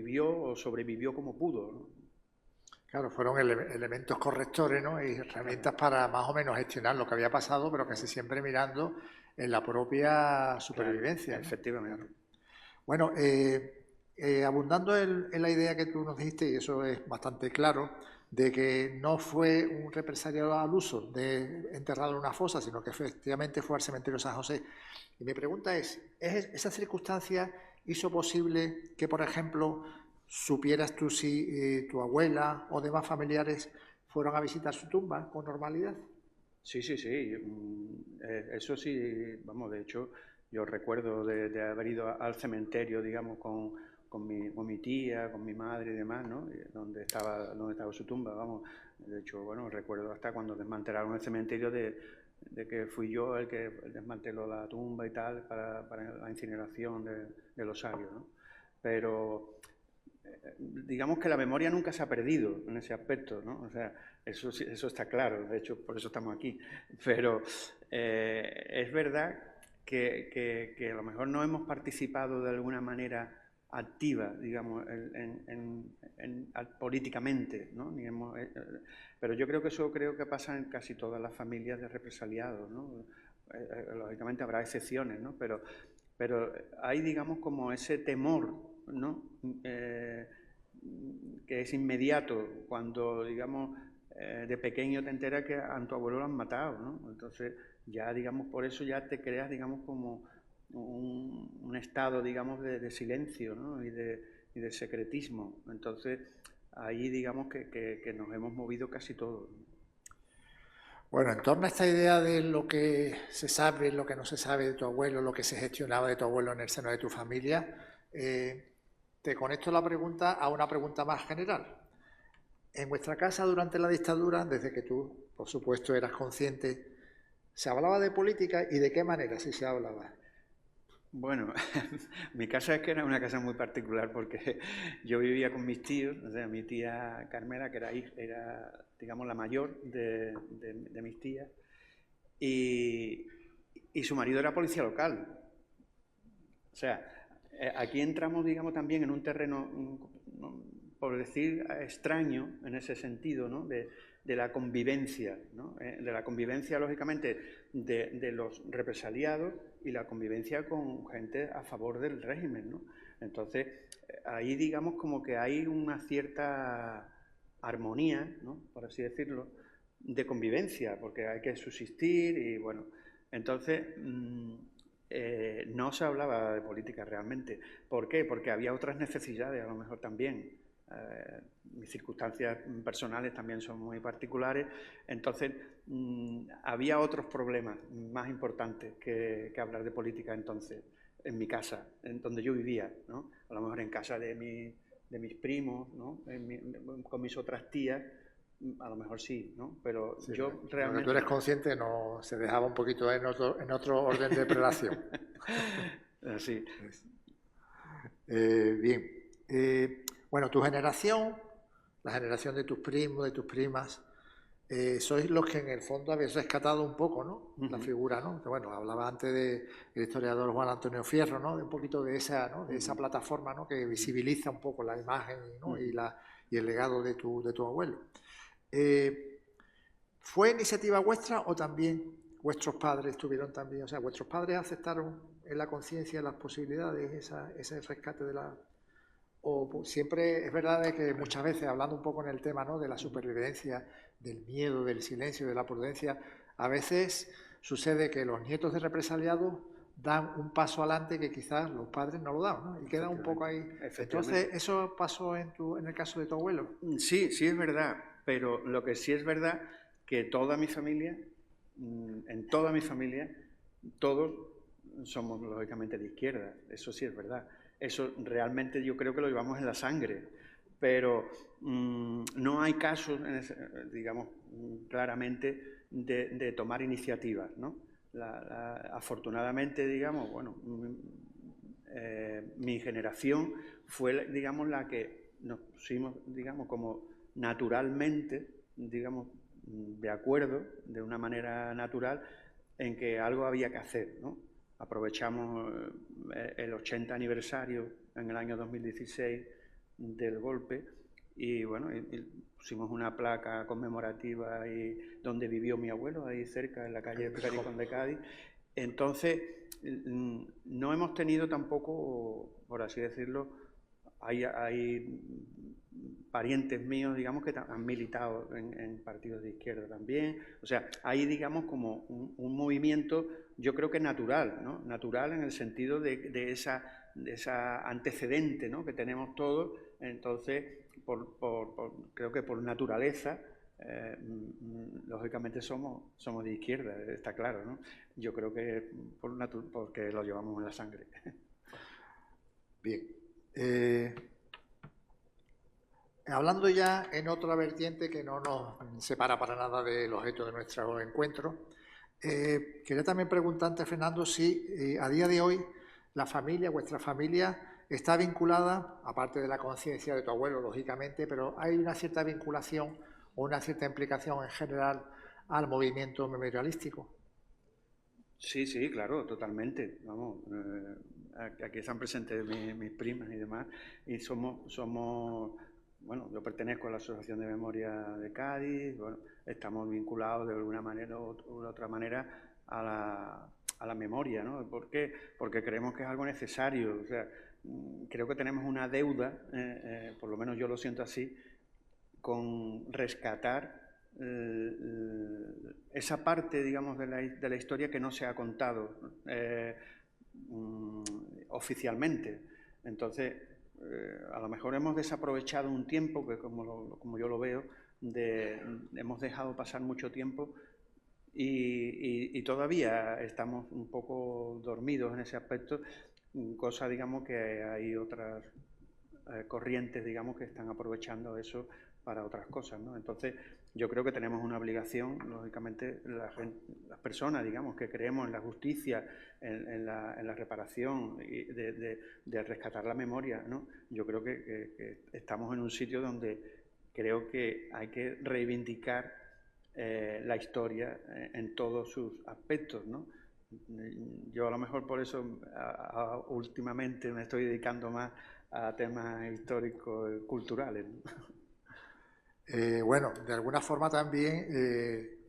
vivió o sobrevivió como pudo, ¿no? Claro, fueron elementos correctores, ¿no? Y herramientas para más o menos gestionar lo que había pasado, pero casi siempre mirando en la propia Claro, supervivencia, ¿no? efectivamente. Claro. Bueno, abundando en la idea que tú nos dijiste, y eso es bastante claro, de que no fue un represaliado al uso de enterrado en una fosa, sino que efectivamente fue al cementerio San José. Y mi pregunta es ¿esa circunstancia hizo posible que, por ejemplo, supieras tú si tu abuela o demás familiares fueron a visitar su tumba con normalidad? Sí, sí, sí. Eso sí, vamos, de hecho, yo recuerdo de haber ido al cementerio, digamos, con mi tía, con mi madre y demás, ¿no? Donde estaba su tumba, vamos. De hecho, bueno, recuerdo hasta cuando desmantelaron el cementerio de que fui yo el que desmanteló la tumba y tal para la incineración del osario, ¿no? Pero digamos que la memoria nunca se ha perdido en ese aspecto, ¿no? O sea, eso está claro, de hecho, por eso estamos aquí. Pero es verdad que a lo mejor no hemos participado de alguna manera activa, digamos, políticamente, ¿no? Pero yo creo que eso pasa en casi todas las familias de represaliados, ¿no? Lógicamente habrá excepciones, ¿no? Pero hay, digamos, como ese temor, ¿no? Que es inmediato cuando, digamos, de pequeño te enteras que a tu abuelo lo han matado, ¿no? Entonces ya, digamos, por eso ya te creas, digamos, como un estado, digamos, de silencio, ¿no? Y de secretismo. Entonces ahí, digamos, que nos hemos movido casi todos. Bueno, en torno a esta idea de lo que se sabe, lo que no se sabe de tu abuelo, lo que se gestionaba de tu abuelo en el seno de tu familia, te conecto la pregunta a una pregunta más general. En vuestra casa durante la dictadura, desde que tú, por supuesto, eras consciente, ¿se hablaba de política y de qué manera sí se hablaba? Bueno, mi casa es que era una casa muy particular porque yo vivía con mis tíos, o sea, mi tía Carmela, que era digamos, la mayor de mis tías, y, y su marido era policía local. O sea, aquí entramos, digamos, también en un terreno, por decir, extraño en ese sentido, ¿no? De la convivencia, ¿no? De la convivencia, lógicamente, de los represaliados y la convivencia con gente a favor del régimen, ¿no? Entonces, ahí, digamos, como que hay una cierta armonía, ¿no? Por así decirlo, de convivencia, porque hay que subsistir y, bueno, entonces... no se hablaba de política realmente. ¿Por qué? Porque había otras necesidades, a lo mejor también. Mis circunstancias personales también son muy particulares, entonces había otros problemas más importantes que hablar de política entonces, en mi casa, en donde yo vivía, ¿no? A lo mejor en casa de mis primos, ¿no? Con mis otras tías, a lo mejor sí, ¿no? Pero Sí, yo lo que tú realmente eres no. consciente no se dejaba un poquito en otro orden de prelación. Sí. Bien. Bueno, tu generación, la generación de tus primos, de tus primas, sois los que en el fondo habéis rescatado un poco, ¿no? La figura, ¿no? Que, bueno, hablaba antes del historiador Juan Antonio Fierro, ¿no? De un poquito de esa, ¿no? De esa plataforma, ¿no? Que visibiliza un poco la imagen, ¿no? Y el legado de tu abuelo. ¿Fue iniciativa vuestra o también vuestros padres tuvieron también, o sea, vuestros padres aceptaron en la conciencia las posibilidades, ese rescate de la... O siempre es verdad de que muchas veces, hablando un poco en el tema, ¿no? De la supervivencia, del miedo, del silencio, de la prudencia, a veces sucede que los nietos de represaliados dan un paso adelante que quizás los padres no lo dan, ¿no? Y queda un poco ahí. Entonces, Efectivamente. ¿eso pasó en el caso de tu abuelo? Sí, sí es verdad, pero lo que sí es verdad que toda mi familia, en toda mi familia, todos somos lógicamente de izquierda, eso sí es verdad. Eso realmente yo creo que lo llevamos en la sangre, pero no hay casos, digamos, claramente de tomar iniciativas, ¿no? Afortunadamente, digamos, bueno, mi generación fue, digamos, la que nos pusimos, digamos, como naturalmente, digamos, de acuerdo, de una manera natural, en que algo había que hacer, ¿no? Aprovechamos el 80 aniversario en el año 2016 del golpe y bueno, y pusimos una placa conmemorativa ahí donde vivió mi abuelo, ahí cerca, en la calle Pericón de Cádiz. Entonces, no hemos tenido tampoco, por así decirlo, hay parientes míos, digamos, que han militado en partidos de izquierda también. O sea, hay, digamos, como un movimiento, yo creo que natural, ¿no? Natural en el sentido de esa antecedente, ¿no?, que tenemos todos. Entonces, creo que por naturaleza, lógicamente somos de izquierda, está claro, ¿no? Yo creo que porque lo llevamos en la sangre. Bien. Hablando ya en otra vertiente que no nos separa para nada del objeto de nuestro encuentro, quería también preguntarte, Fernando, si a día de hoy la familia, vuestra familia, está vinculada, aparte de la conciencia de tu abuelo, lógicamente, pero hay una cierta vinculación o una cierta implicación en general al movimiento memorialístico. Sí, sí, claro, totalmente. Vamos, aquí están presentes mis primas y demás, y bueno, yo pertenezco a la Asociación de Memoria de Cádiz, bueno, estamos vinculados de alguna manera u otra manera a la memoria, ¿no? ¿Por qué? Porque creemos que es algo necesario, o sea, creo que tenemos una deuda, por lo menos yo lo siento así, con rescatar esa parte, digamos, de la historia que no se ha contado oficialmente. Entonces, a lo mejor hemos desaprovechado un tiempo, que como yo lo veo, hemos dejado pasar mucho tiempo y todavía estamos un poco dormidos en ese aspecto, cosa, digamos, que hay otras corrientes, digamos, que están aprovechando eso para otras cosas, ¿no? Entonces, yo creo que tenemos una obligación, lógicamente, las personas, digamos, que creemos en la justicia, en la reparación y de rescatar la memoria, ¿no? Yo creo que estamos en un sitio donde creo que hay que reivindicar la historia en todos sus aspectos, ¿no? Yo a lo mejor por eso últimamente me estoy dedicando más a temas históricos y culturales, ¿no? Bueno, de alguna forma también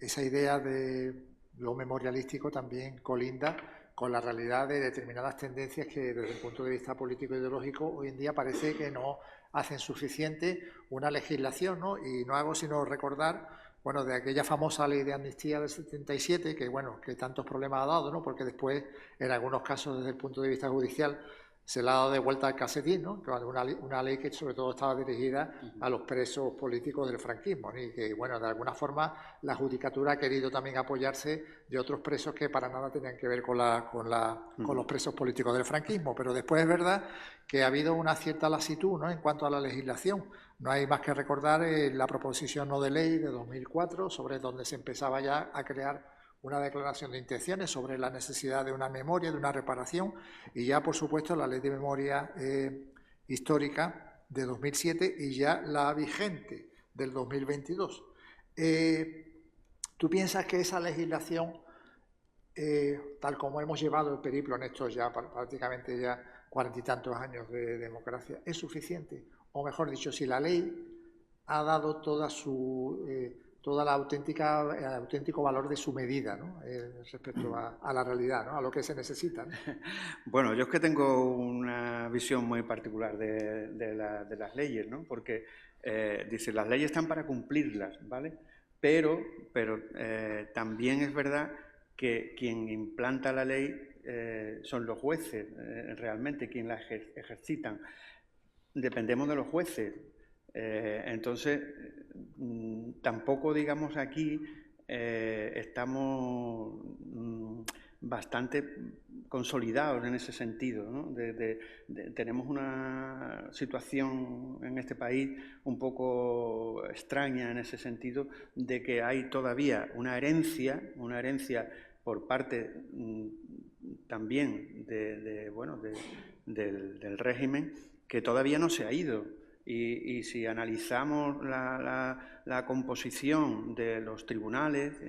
esa idea de lo memorialístico también colinda con la realidad de determinadas tendencias que desde el punto de vista político e ideológico hoy en día parece que no hacen suficiente una legislación, ¿no? Y no hago sino recordar, bueno, de aquella famosa ley de amnistía del 77, que bueno, que tantos problemas ha dado, ¿no? Porque después, en algunos casos desde el punto de vista judicial, se le ha dado de vuelta al casetín, ¿no? Una ley que sobre todo estaba dirigida a los presos políticos del franquismo, ¿no? Y que, bueno, de alguna forma la judicatura ha querido también apoyarse de otros presos que para nada tenían que ver con los presos políticos del franquismo. Pero después es verdad que ha habido una cierta lasitud, ¿no?, en cuanto a la legislación. No hay más que recordar la proposición no de ley de 2004, sobre donde se empezaba ya a crear una declaración de intenciones sobre la necesidad de una memoria, de una reparación, y ya, por supuesto, la Ley de Memoria Histórica de 2007 y ya la vigente del 2022. ¿Tú piensas que esa legislación, tal como hemos llevado el periplo en estos ya prácticamente ya 40 y tantos años de democracia, es suficiente? O mejor dicho, si la ley ha dado toda el auténtico valor de su medida, ¿no?, respecto a la realidad, ¿no?, a lo que se necesita, ¿no? Bueno, yo es que tengo una visión muy particular de las leyes, ¿no? Porque dice, las leyes están para cumplirlas, ¿vale? Pero también es verdad que quien implanta la ley son los jueces, realmente quien la ejercitan. Dependemos de los jueces. Entonces, tampoco, digamos, aquí estamos bastante consolidados en ese sentido, ¿no? Tenemos una situación en este país un poco extraña en ese sentido, de que hay todavía una herencia por parte también del régimen, que todavía no se ha ido. Y si analizamos la composición de los tribunales,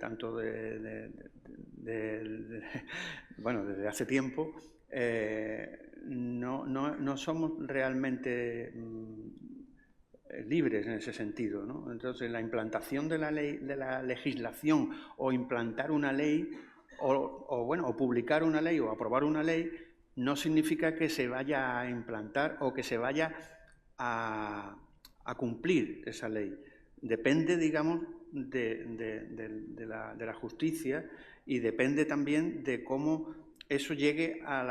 tanto desde hace tiempo, no somos realmente libres en ese sentido, ¿no? Entonces, la implantación de la ley, de la legislación, o implantar una ley, o publicar una ley o aprobar una ley, no significa que se vaya a implantar o que se vaya a cumplir esa ley. Depende, digamos, de la justicia, y depende también de cómo eso llegue a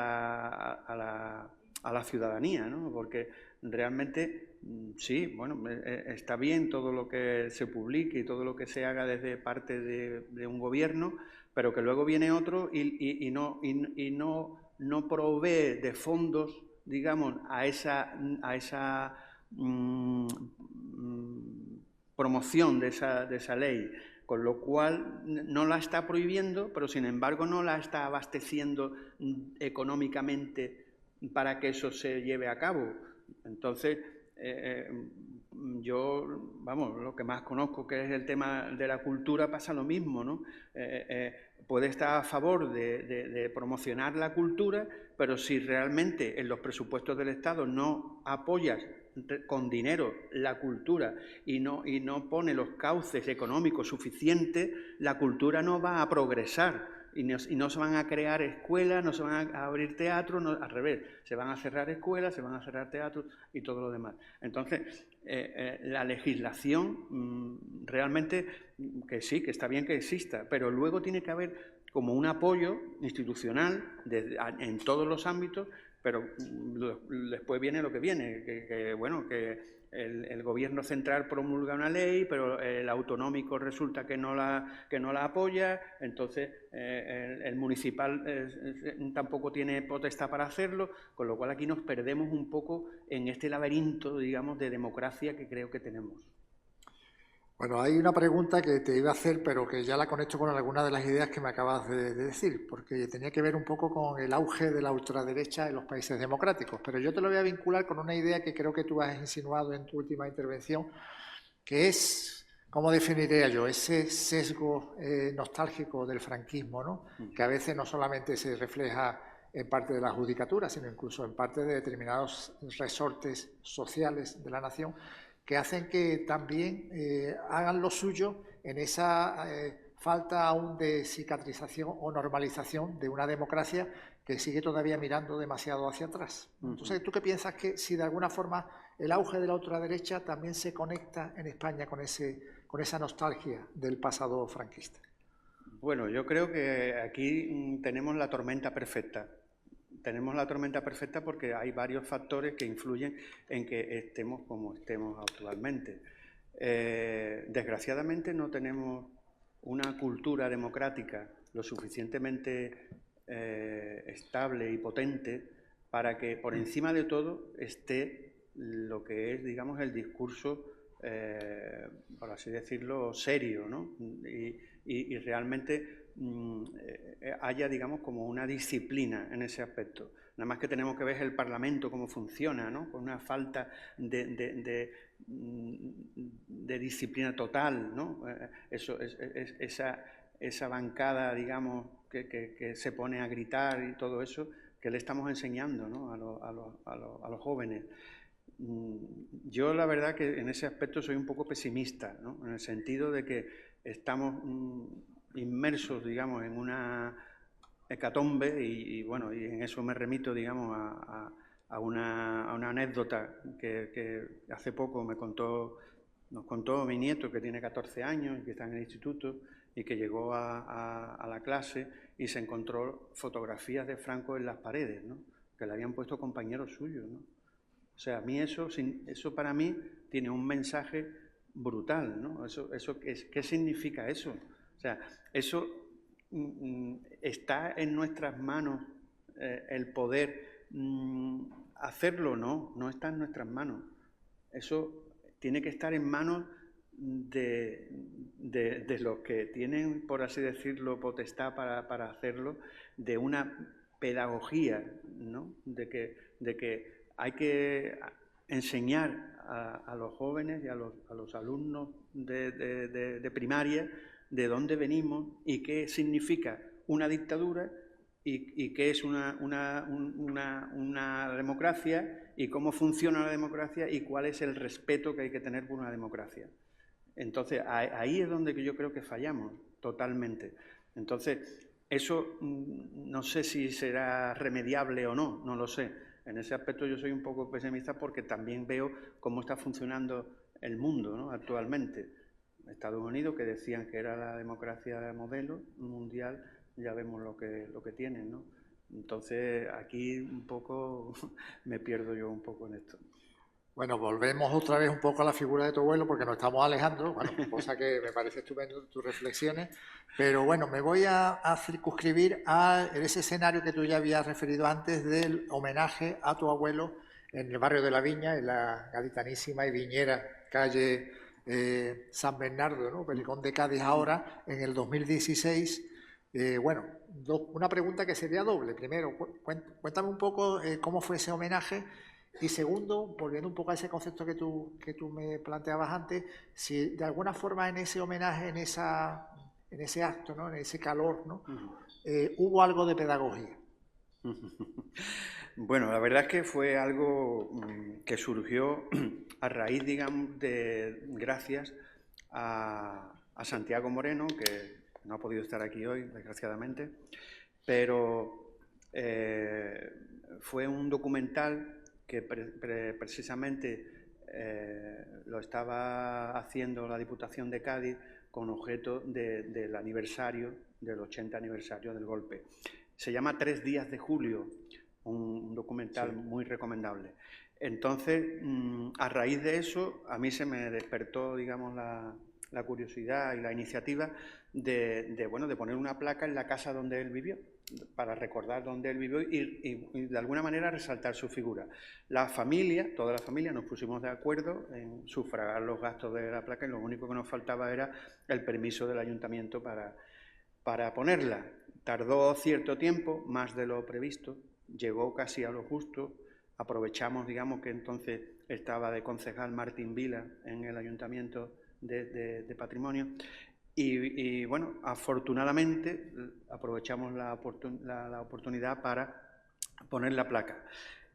la ciudadanía, ¿no? Porque realmente, sí, bueno, está bien todo lo que se publique y todo lo que se haga desde parte de un gobierno, pero que luego viene otro y no provee de fondos, digamos, a esa promoción de esa ley, con lo cual no la está prohibiendo, pero sin embargo no la está abasteciendo económicamente para que eso se lleve a cabo. Entonces, yo, vamos, lo que más conozco, que es el tema de la cultura, pasa lo mismo, ¿no? Puede estar a favor de promocionar la cultura, pero si realmente en los presupuestos del Estado no apoyas con dinero la cultura y no pone los cauces económicos suficientes, la cultura no va a progresar. Y no se van a crear escuelas, no se van a abrir teatros, no, al revés, se van a cerrar escuelas, se van a cerrar teatros y todo lo demás. Entonces, la legislación realmente, que sí, que está bien que exista, pero luego tiene que haber como un apoyo institucional en todos los ámbitos, pero después viene lo que viene, que el gobierno central promulga una ley, pero el autonómico resulta que no la apoya, entonces el municipal tampoco tiene potestad para hacerlo, con lo cual aquí nos perdemos un poco en este laberinto, digamos, de democracia que creo que tenemos. Bueno, hay una pregunta que te iba a hacer, pero que ya la conecto con algunas de las ideas que me acabas de decir, porque tenía que ver un poco con el auge de la ultraderecha en los países democráticos. Pero yo te lo voy a vincular con una idea que creo que tú has insinuado en tu última intervención, que es, ¿cómo definiría yo? Ese sesgo nostálgico del franquismo, ¿no? Que a veces no solamente se refleja en parte de la judicatura, sino incluso en parte de determinados resortes sociales de la nación, que hacen que también hagan lo suyo en esa falta aún de cicatrización o normalización de una democracia que sigue todavía mirando demasiado hacia atrás. Entonces, ¿tú qué piensas que si de alguna forma el auge de la ultraderecha también se conecta en España con esa nostalgia del pasado franquista? Bueno, yo creo que aquí tenemos la tormenta perfecta. Tenemos la tormenta perfecta porque hay varios factores que influyen en que estemos como estemos actualmente. Desgraciadamente no tenemos una cultura democrática lo suficientemente estable y potente para que por encima de todo esté lo que es, digamos, el discurso, por así decirlo, serio, ¿no? Y realmente haya, digamos, como una disciplina en ese aspecto. Nada más que tenemos que ver el Parlamento cómo funciona, ¿no? Con una falta de disciplina total, ¿no? Esa bancada, digamos, que se pone a gritar y todo eso, que le estamos enseñando, ¿no? a los jóvenes. Yo la verdad que en ese aspecto soy un poco pesimista, ¿no? En el sentido de que estamos inmersos, digamos, en una hecatombe y bueno, y en eso me remito, digamos, a una anécdota que hace poco nos contó mi nieto, que tiene 14 años y que está en el instituto, y que llegó a la clase y se encontró fotografías de Franco en las paredes, ¿no? Que le habían puesto compañeros suyos, ¿no? O sea, a mí eso para mí tiene un mensaje brutal, ¿no? ¿Qué significa eso? O sea, eso está en nuestras manos el poder hacerlo, no está en nuestras manos. Eso tiene que estar en manos de los que tienen, por así decirlo, potestad para hacerlo, de una pedagogía, ¿no? De que hay que enseñar a los jóvenes y a los alumnos de primaria de dónde venimos y qué significa una dictadura y qué es una democracia y cómo funciona la democracia y cuál es el respeto que hay que tener por una democracia. Entonces, ahí es donde yo creo que fallamos totalmente. Entonces, eso no sé si será remediable o no, no lo sé. En ese aspecto yo soy un poco pesimista porque también veo cómo está funcionando el mundo, ¿no?, actualmente. Estados Unidos, que decían que era la democracia modelo mundial, ya vemos lo que tienen, ¿no? Entonces, aquí un poco me pierdo yo un poco en esto. Bueno, volvemos otra vez un poco a la figura de tu abuelo porque nos estamos alejando, bueno, cosa que me parece estupendo tus reflexiones, pero bueno, me voy a circunscribir a ese escenario que tú ya habías referido antes del homenaje a tu abuelo en el barrio de La Viña, en la gaditanísima y viñera calle San Bernardo, ¿no? Pelicón de Cádiz ahora, en el 2016. Bueno, una pregunta que sería doble. Primero, cuéntame un poco cómo fue ese homenaje. Y segundo, volviendo un poco a ese concepto que tú me planteabas antes, si de alguna forma en ese homenaje, en ese acto, ¿no?, en ese calor, ¿no?, hubo algo de pedagogía. Bueno, la verdad es que fue algo que surgió a raíz, digamos, gracias a Santiago Moreno, que no ha podido estar aquí hoy, desgraciadamente, pero fue un documental que precisamente lo estaba haciendo la Diputación de Cádiz con objeto del aniversario, del 80 aniversario del golpe. Se llama 3 días de julio, un documental sí, muy recomendable. Entonces, a raíz de eso, a mí se me despertó, digamos, la curiosidad y la iniciativa de poner una placa en la casa donde él vivió, para recordar dónde él vivió y de alguna manera resaltar su figura. La familia, toda la familia, nos pusimos de acuerdo en sufragar los gastos de la placa y lo único que nos faltaba era el permiso del ayuntamiento para ponerla. Tardó cierto tiempo, más de lo previsto, llegó casi a lo justo. Aprovechamos, digamos, que entonces estaba de concejal Martín Vila en el Ayuntamiento de Patrimonio y bueno, afortunadamente aprovechamos la oportunidad para poner la placa.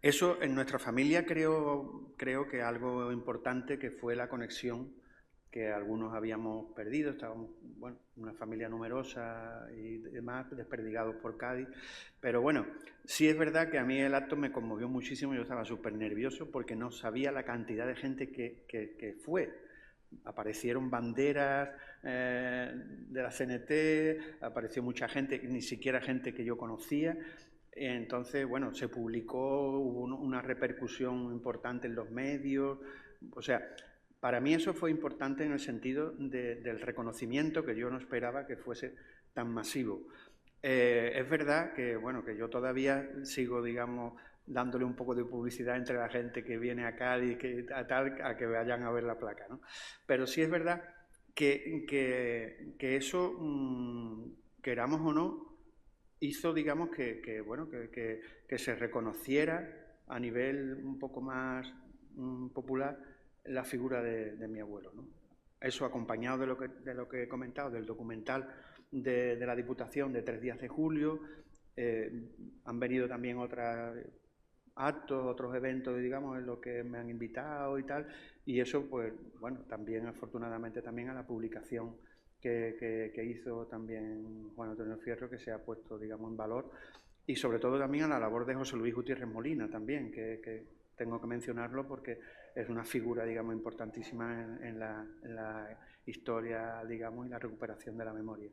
Eso en nuestra familia creo que algo importante que fue la conexión que algunos habíamos perdido, estábamos, bueno, una familia numerosa y demás, desperdigados por Cádiz, pero bueno, sí es verdad que a mí el acto me conmovió muchísimo, yo estaba súper nervioso porque no sabía la cantidad de gente que fue. Aparecieron banderas de la CNT, apareció mucha gente, ni siquiera gente que yo conocía. Entonces, bueno, se publicó, hubo una repercusión importante en los medios. O sea, para mí eso fue importante en el sentido del reconocimiento que yo no esperaba que fuese tan masivo. Es verdad que, bueno, que yo todavía sigo, digamos, dándole un poco de publicidad entre la gente que viene a Cádiz a que vayan a ver la placa, ¿no? Pero sí es verdad que eso, queramos o no, hizo, digamos, que se reconociera a nivel un poco más popular la figura de mi abuelo, ¿no? Eso acompañado de lo que he comentado, del documental de la Diputación de 3 días de julio, han venido también otros actos, otros eventos, digamos, en los que me han invitado y tal, y eso, pues, bueno, también afortunadamente también a la publicación que hizo también Juan Antonio Fierro, que se ha puesto, digamos, en valor, y sobre todo también a la labor de José Luis Gutiérrez Molina también, que tengo que mencionarlo porque es una figura, digamos, importantísima en la historia, digamos, y la recuperación de la memoria.